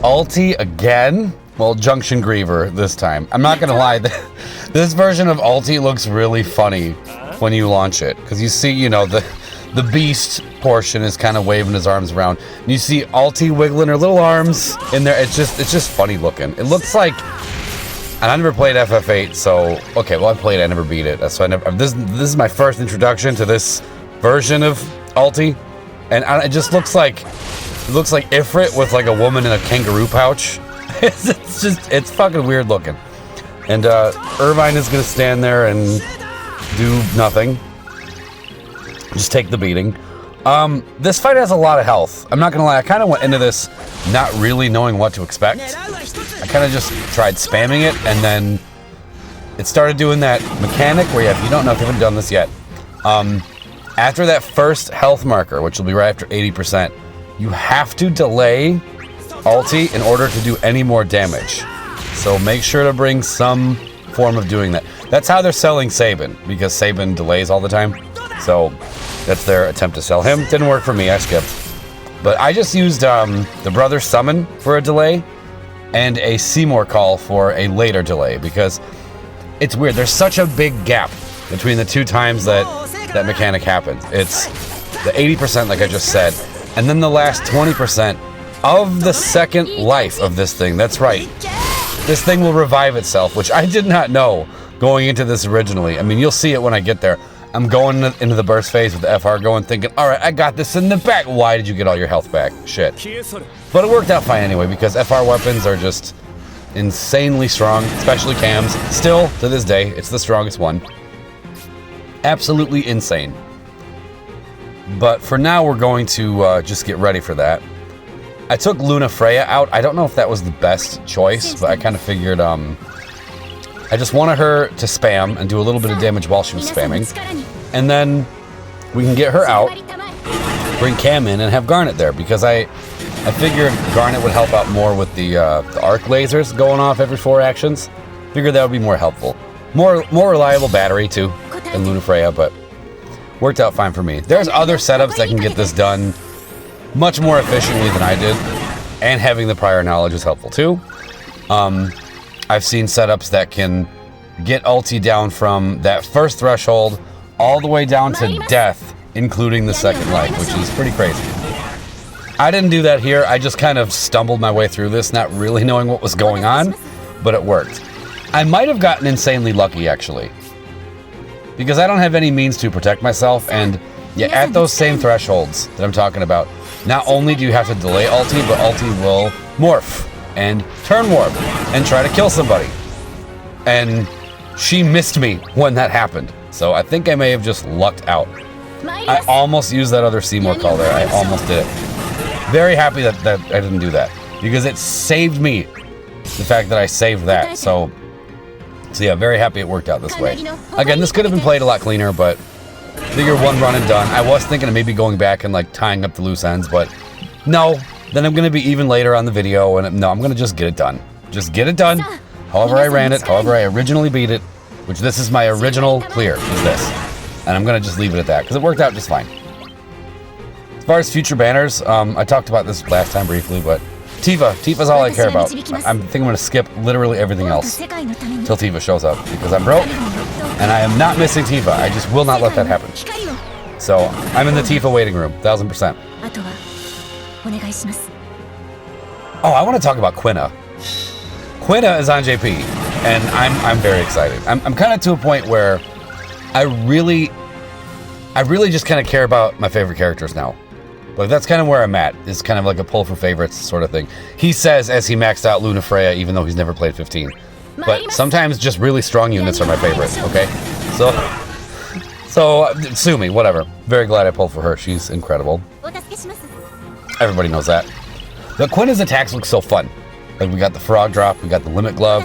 ulti again. Well, Junction Griever this time. I'm not gonna lie, this version of ulti looks really funny when you launch it, because you see, you know, the beast portion is kind of waving his arms around, and you see ulti wiggling her little arms in there. It's just funny looking. It looks like, and I never played FF8, so okay, well I played, I never beat it, so I never. This is my first introduction to this version of ulti, and it just looks like Ifrit with like a woman in a kangaroo pouch. It's fucking weird looking. And Irvine is gonna stand there and do nothing. Just take the beating. This fight has a lot of health. I'm not gonna lie, I kind of went into this not really knowing what to expect. I kind of just tried spamming it, and then it started doing that mechanic where, if you don't know, if you haven't done this yet, after that first health marker, which will be right after 80%, you have to delay ulti in order to do any more damage. So make sure to bring some form of doing that. That's how they're selling Sabin, because Sabin delays all the time. So that's their attempt to sell him. Didn't work for me, I skipped. But I just used the Brother Summon for a delay and a Seymour Call for a later delay, because it's weird. There's such a big gap between the two times that mechanic happens. It's the 80%, like I just said, and then the last 20% of the second life of this thing. That's right. This thing will revive itself, which I did not know going into this originally. I mean, you'll see it when I get there. I'm going into the burst phase with the FR going, thinking, all right, I got this in the back. Why did you get all your health back? Shit. But it worked out fine anyway, because FR weapons are just insanely strong, especially cams. Still, to this day, it's the strongest one. Absolutely insane. But for now, we're going to just get ready for that. I took Lunafreya out. I don't know if that was the best choice, but I kind of figured I just wanted her to spam and do a little bit of damage while she was spamming. And then we can get her out, bring Cam in, and have Garnet there, because I figured Garnet would help out more with the arc lasers going off every 4 actions. Figured that would be more helpful. More reliable battery, too, than Lunafreya, but worked out fine for me. There's other setups that can get this done much more efficiently than I did, and having the prior knowledge is helpful too. I've seen setups that can get ulti down from that first threshold all the way down to death, including the second life, which is pretty crazy. I didn't do that here. I just kind of stumbled my way through this, not really knowing what was going on, but it worked. I might have gotten insanely lucky, actually, because I don't have any means to protect myself, and yeah, at those same thresholds that I'm talking about, not only do you have to delay ulti, but ulti will morph and turn warp and try to kill somebody. And she missed me when that happened. So I think I may have just lucked out. I almost used that other Seymour Call there. I almost did it. Very happy that I didn't do that, because it saved me, the fact that I saved that. So yeah, very happy it worked out this way. Again, this could have been played a lot cleaner, but figure one run and done. I was thinking of maybe going back and like tying up the loose ends, but no. Then I'm going to be even later on the video, and no, I'm going to just get it done. Just get it done. However I ran it, however I originally beat it, which this is my original clear, is this. And I'm going to just leave it at that, because it worked out just fine. As far as future banners, I talked about this last time briefly, but Tifa's all I care about. I think I'm going to skip literally everything else till Tifa shows up, because I'm broke, and I am not missing Tifa. I just will not let that happen. So I'm in the Tifa waiting room, 1000%. Oh, I want to talk about Quina. Quina is on JP, and I'm very excited. I'm kind of to a point where I really just kind of care about my favorite characters now. Like, that's kind of where I'm at. It's kind of like a pull for favorites sort of thing. He says as he maxed out Lunafreya, even though he's never played 15. But sometimes just really strong units are my favorite, okay? So sue me, whatever. Very glad I pulled for her. She's incredible. Everybody knows that. But Quina's attacks look so fun. Like, we got the frog drop, we got the limit glove.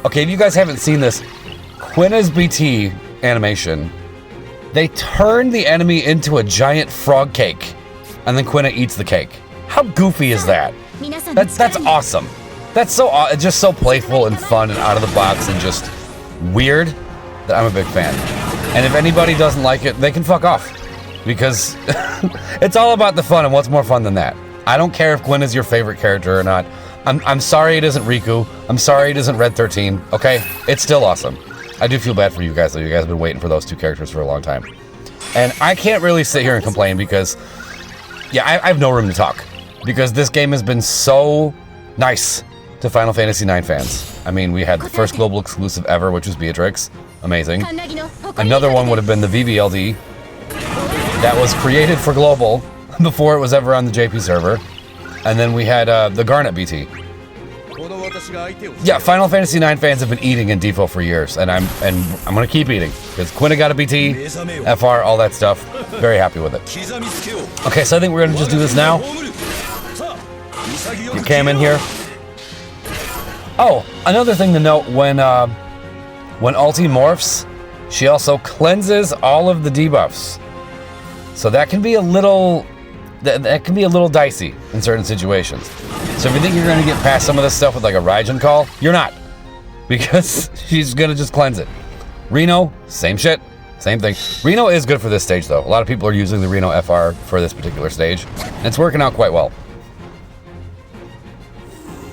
Okay, if you guys haven't seen this, Quina's BT animation, they turn the enemy into a giant frog cake, and then Quina eats the cake. How goofy is that? That's awesome. That's so just so playful and fun and out of the box and just weird that I'm a big fan. And if anybody doesn't like it, they can fuck off, because it's all about the fun, and what's more fun than that? I don't care if Gwen is your favorite character or not. I'm sorry it isn't Riku. I'm sorry it isn't Red 13. Okay, it's still awesome. I do feel bad for you guys though. You guys have been waiting for those two characters for a long time, and I can't really sit here and complain because, yeah, I have no room to talk because this game has been so nice to Final Fantasy IX fans. I mean, we had the first global exclusive ever, which was Beatrix. Amazing. Another one would have been the VVLD that was created for global before it was ever on the JP server. And then we had the Garnet BT. Yeah, Final Fantasy IX fans have been eating in DFFOO for years, and I'm gonna keep eating because Quinna got a BT, FR, all that stuff. Very happy with it. Okay, so I think we're gonna just do this now. Get Cam in here. Oh, another thing to note, when Ulti morphs, she also cleanses all of the debuffs. So that can be a little dicey in certain situations. So if you think you're gonna get past some of this stuff with like a Raijin call, you're not. Because she's gonna just cleanse it. Reno, same shit, same thing. Reno is good for this stage though. A lot of people are using the Reno FR for this particular stage. And it's working out quite well.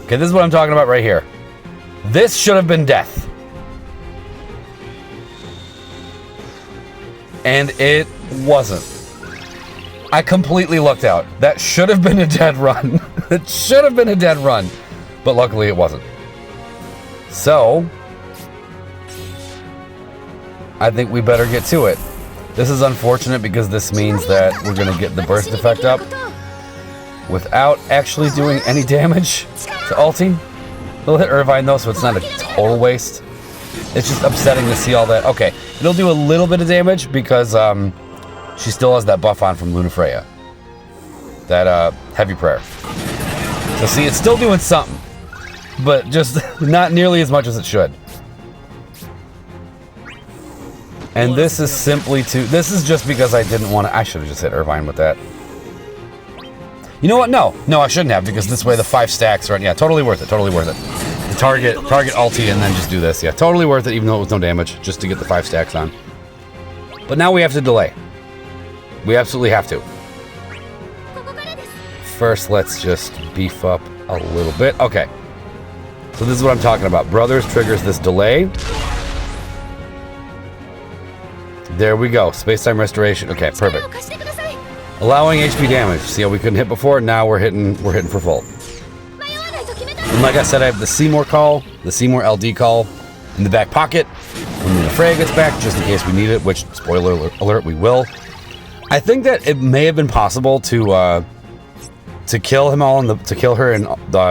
Okay, this is what I'm talking about right here. This should have been death. And it wasn't. I completely lucked out. That should have been a dead run. It should have been a dead run. But luckily it wasn't. So, I think we better get to it. This is unfortunate because this means that we're going to get the burst effect up without actually doing any damage to ulti. It'll hit Irvine though, so it's not a total waste. It's just upsetting to see all that. Okay, it'll do a little bit of damage because she still has that buff on from Lunafreya. That heavy prayer. So see, it's still doing something, but just not nearly as much as it should. And this is simply this is just because I didn't want to, I should have just hit Irvine with that. You know what? No, I shouldn't have, because this way the 5 stacks are, yeah, totally worth it, totally worth it. The target ulti and then just do this. Yeah, totally worth it, even though it was no damage, just to get the 5 stacks on. But now we have to delay. We absolutely have to. First, let's just beef up a little bit. Okay. So this is what I'm talking about. Brothers triggers this delay. There we go. Space-time restoration. Okay, perfect. Allowing HP damage. See how we couldn't hit before? Now we're hitting for full. And like I said, I have the Seymour call, the Seymour LD call in the back pocket when Lunafreya gets back, just in case we need it, which, spoiler alert, we will. I think that it may have been possible to kill him all to kill her in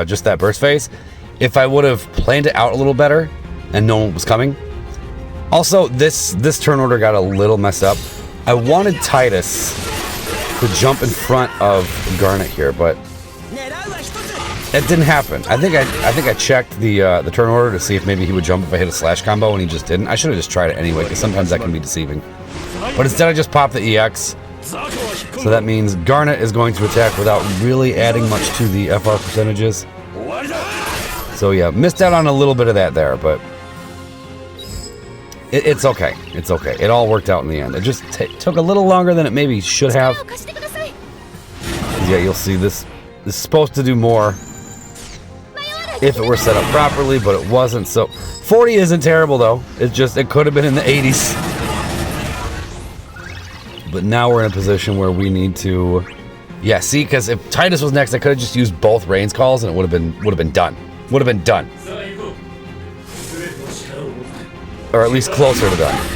just that burst phase if I would have planned it out a little better and known what was coming. Also, this turn order got a little messed up. I wanted Tidus to jump in front of Garnet here, but that didn't happen. I think I checked the turn order to see if maybe he would jump if I hit a slash combo, and he just didn't. I should have just tried it anyway, because sometimes that can be deceiving. But instead I just popped the EX. So that means Garnet is going to attack without really adding much to the FR percentages. So yeah, missed out on a little bit of that there, but it's okay. It's okay. It all worked out in the end. It just took a little longer than it maybe should have. Yeah, you'll see this is supposed to do more if it were set up properly, but it wasn't. So 40 isn't terrible though. It could have been in the 80s. But now we're in a position where we need to, yeah, see, because if Tidus was next, I could have just used both Reigns calls and it would have been done. Would have been done. Or at least closer to done.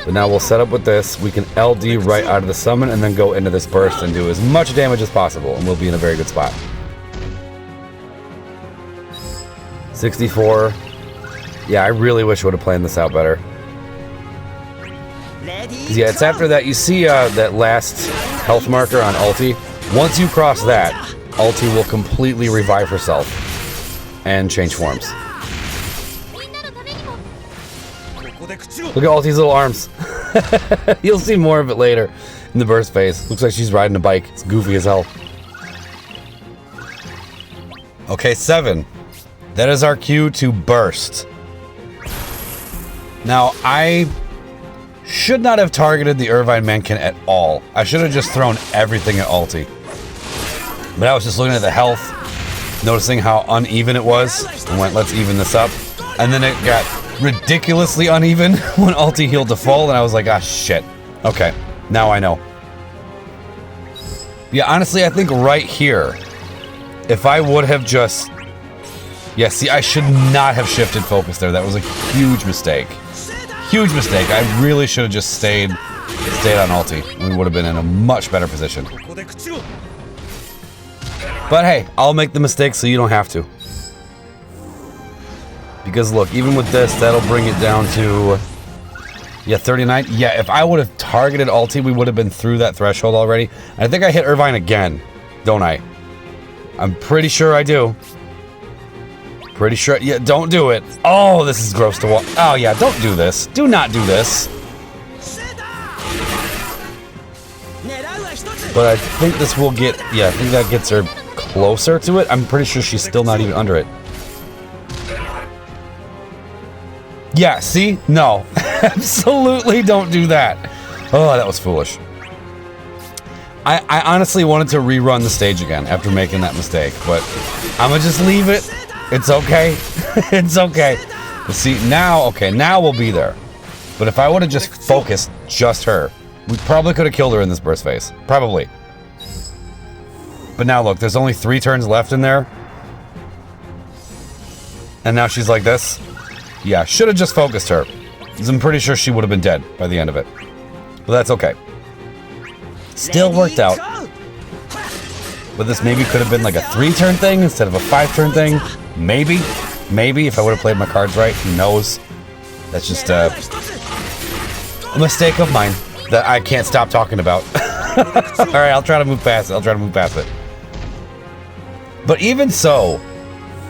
But now we'll set up with this. We can LD right out of the summon and then go into this burst and do as much damage as possible, and we'll be in a very good spot. 64. Yeah, I really wish I would have planned this out better. Yeah, it's after that. You see that last health marker on ulti? Once you cross that, ulti will completely revive herself and change forms. Look at ulti's little arms. You'll see more of it later in the burst phase. Looks like she's riding a bike. It's goofy as hell. Okay, 7. That is our cue to burst. Now, I should not have targeted the Irvine Menken at all. I should have just thrown everything at ulti. But I was just looking at the health noticing how uneven it was, and went, let's even this up. And then it got ridiculously uneven when ulti healed to full, and I was like, ah, shit. Okay, now I know. Yeah, honestly, I think right here, if I would have just... Yeah, see, I should not have shifted focus there. That was a huge mistake. Huge mistake. I really should have just stayed on ulti. We would have been in a much better position. But hey, I'll make the mistake so you don't have to. Because look, even with this, that'll bring it down to... Yeah, 39. Yeah, if I would have targeted ulti, we would have been through that threshold already. I think I hit Irvine again, don't I? I'm pretty sure I do. Pretty sure. Yeah, don't do it. Oh, this is gross to watch. Oh, yeah, don't do this. Do not do this. But I think this will get... Yeah, I think that gets her closer to it. I'm pretty sure she's still not even under it. Yeah, see? No. Absolutely don't do that. Oh, that was foolish. I honestly wanted to rerun the stage again after making that mistake, but I'm gonna just leave it. It's okay. It's okay. But see, now, okay, now we'll be there. But if I would have just focused just her, we probably could have killed her in this burst phase. Probably. But now look, there's only 3 turns left in there. And now she's like this. Yeah, should have just focused her. Because I'm pretty sure she would have been dead by the end of it. But that's okay. Still worked out. But this maybe could have been like a 3-turn thing instead of a 5-turn thing. Maybe. Maybe if I would have played my cards right. Who knows? That's just a mistake of mine that I can't stop talking about. Alright, I'll try to move past it. But even so,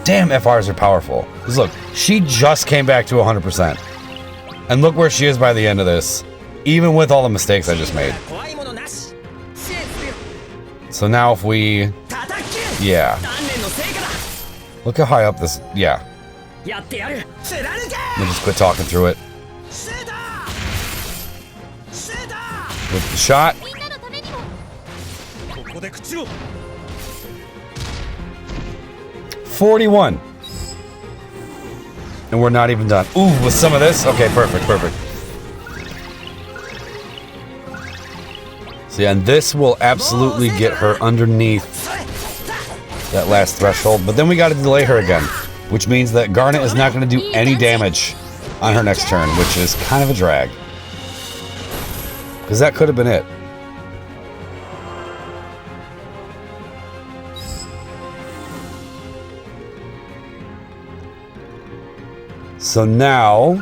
damn, FRs are powerful. Because look, she just came back to 100%. And look where she is by the end of this. Even with all the mistakes I just made. So now if we... Yeah. Look how high up this... Yeah. We'll just quit talking through it. With the shot. 41. And we're not even done. Ooh, with some of this? Okay, perfect, perfect. So yeah, and this will absolutely get her underneath that last threshold. But then we got to delay her again, which means that Garnet is not going to do any damage on her next turn, which is kind of a drag. Because that could have been it. So now,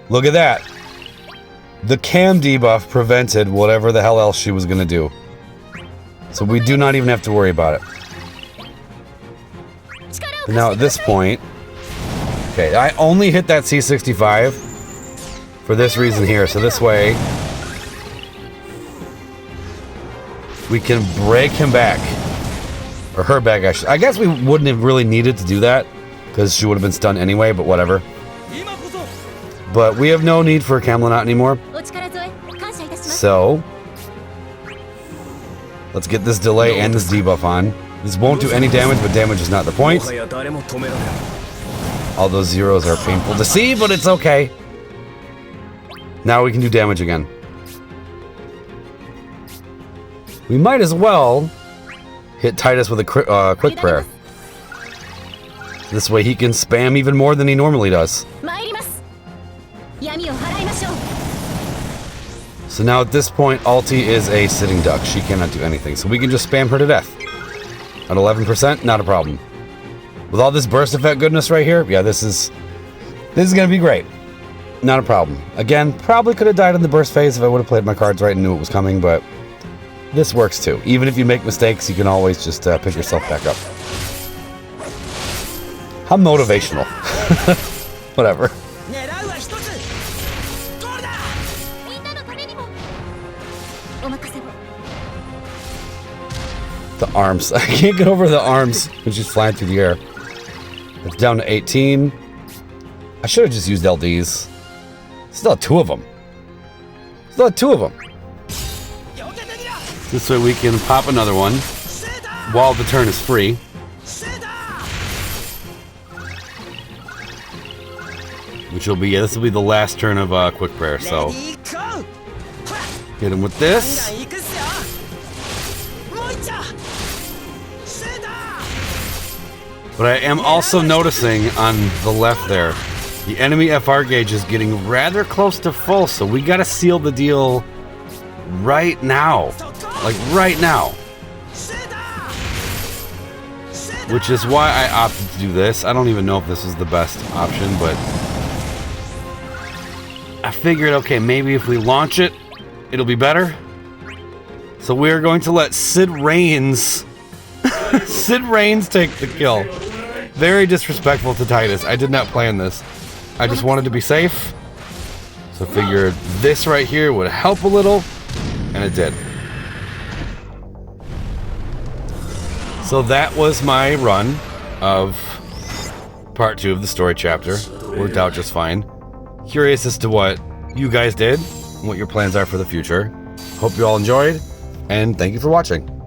look at that. The cam debuff prevented whatever the hell else she was going to do. So we do not even have to worry about it. And now at this point, okay, I only hit that C65 for this reason here. So this way, we can break him back. Or her back, actually. I guess we wouldn't have really needed to do that, because she would have been stunned anyway, but whatever. But we have no need for a Camelot anymore. So, let's get this delay and this debuff on. This won't do any damage, but damage is not the point. All those zeros are painful to see, but it's okay. Now we can do damage again. We might as well hit Tidus with a quick prayer. This way he can spam even more than he normally does. So now at this point, Ulti is a sitting duck. She cannot do anything. So we can just spam her to death. At 11%, not a problem. With all this burst effect goodness right here, yeah, this is gonna be great. Not a problem. Again, probably could have died in the burst phase if I would have played my cards right and knew it was coming, but this works too. Even if you make mistakes, you can always just pick yourself back up. How motivational. Whatever. The arms. I can't get over the arms when she's flying through the air. It's down to 18. I should have just used LDs. Still have 2 of them. This way we can pop another one while the turn is free. Which will be, this will be the last turn of Quick Prayer, so. Hit him with this. But I am also noticing on the left there, the enemy FR gauge is getting rather close to full, so we gotta seal the deal right now. Like right now. Which is why I opted to do this. I don't even know if this is the best option, but I figured, okay, maybe if we launch it, it'll be better. So we're going to let Sid Reigns Sid Reigns take the kill. Very disrespectful to Tidus. I did not plan this. I just wanted to be safe. So I figured this right here would help a little, and it did. So that was my run of part 2 of the story chapter. Worked out just fine. Curious as to what you guys did, and what your plans are for the future. Hope you all enjoyed, and thank you for watching.